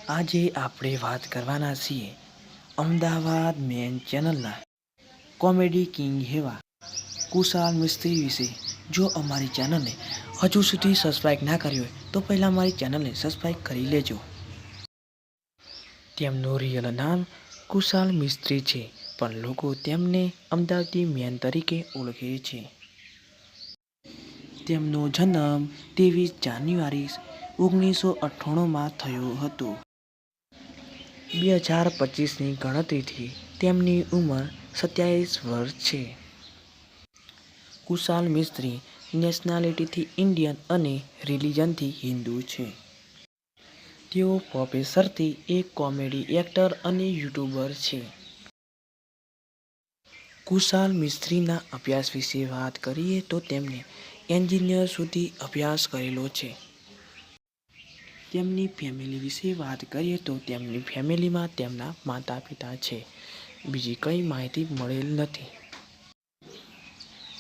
આજે આપણે વાત કરવાના છીએ અમદાવાદ મેન ચેનલના કોમેડી કિંગ એવા કુશાલ મિસ્ત્રી વિશે. જો અમારી ચેનલને હજુ સુધી સબસ્ક્રાઈબ ના કરી હોય તો પહેલાં અમારી ચેનલને સબસ્ક્રાઈબ કરી લેજો. તેમનું રિયલ નામ કુશાલ મિસ્ત્રી છે, પણ લોકો તેમને અમદાવાદી મેન તરીકે ઓળખે છે. તેમનો જન્મ 23 જાન્યુઆરી 1998માં થયો હતો. 2025ની ગણતરીથી તેમની ઉંમર 27 વર્ષ છે. કુશાલ મિસ્ત્રી નેશનાલિટીથી ઇન્ડિયન અને રિલિજનથી હિન્દુ છે. તેઓ પ્રોફેશનથી એક કોમેડી એક્ટર અને યુટ્યુબર છે. કુશાલ મિસ્ત્રીના અભ્યાસ વિશે વાત કરીએ તો તેમણે એન્જિનિયર સુધી અભ્યાસ કરેલો છે. તેમની ફેમિલી વિશે વાત કરીએ તો તેમની ફેમિલીમાં તેમના માતા-પિતા છે. બીજી કંઈ માહિતી મળેલ નથી.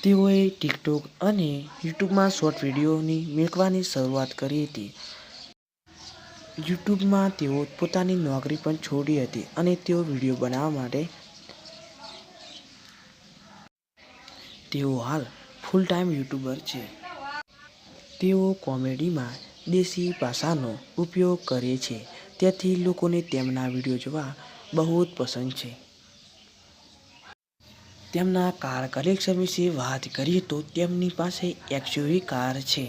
તેઓએ ટિકટોક અને યુટ્યુબમાં શોર્ટ વિડીયોની મૂકવાની શરૂઆત કરી હતી. યુટ્યુબમાં તેઓ પોતાની નોકરી પણ છોડી હતી અને તેઓ વિડીયો બનાવવા માટે તેઓ હાલ ફૂલ ટાઈમ યુટ્યુબર છે. તેઓ કોમેડીમાં દેશી ભાષાનો ઉપયોગ કરે છે, તેથી લોકોને તેમના વિડીયો જોવા બહુ જ પસંદ છે. તેમના કાર કલેક્શન વિશે વાત કરીએ તો તેમની પાસે એક્સયુવી કાર છે.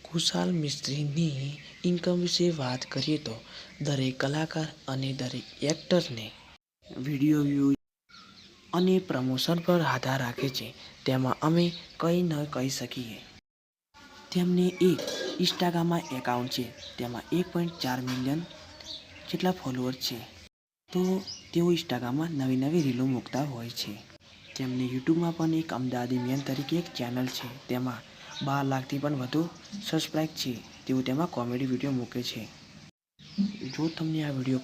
કુશાલ મિસ્ત્રીની ઇન્કમ વિશે વાત કરીએ તો દરેક કલાકાર અને દરેક એક્ટરને વિડીયો વ્યૂઝ અને પ્રમોશન પર આધાર રાખે છે. તેમાં અમે કંઈ ન કહી શકીએ. તેમને એક ઇન્સ્ટાગ્રામ એકાઉન્ટ છે, તેમાં 1.4 મિલિયન જેટલા ફોલોઅર્સ છે. તો તેઓ ઇન્સ્ટાગ્રામમાં નવી રીલો મૂકતા હોય છે. તેમને યુટ્યુબમાં પણ એક અમદાવાદી મેન તરીકે એક ચેનલ છે, તેમાં 12 લાખથી પણ વધુ સબસ્ક્રાઈબ છે. તેઓ તેમાં કોમેડી વિડીયો મૂકે છે. જો તમને આ વિડીયો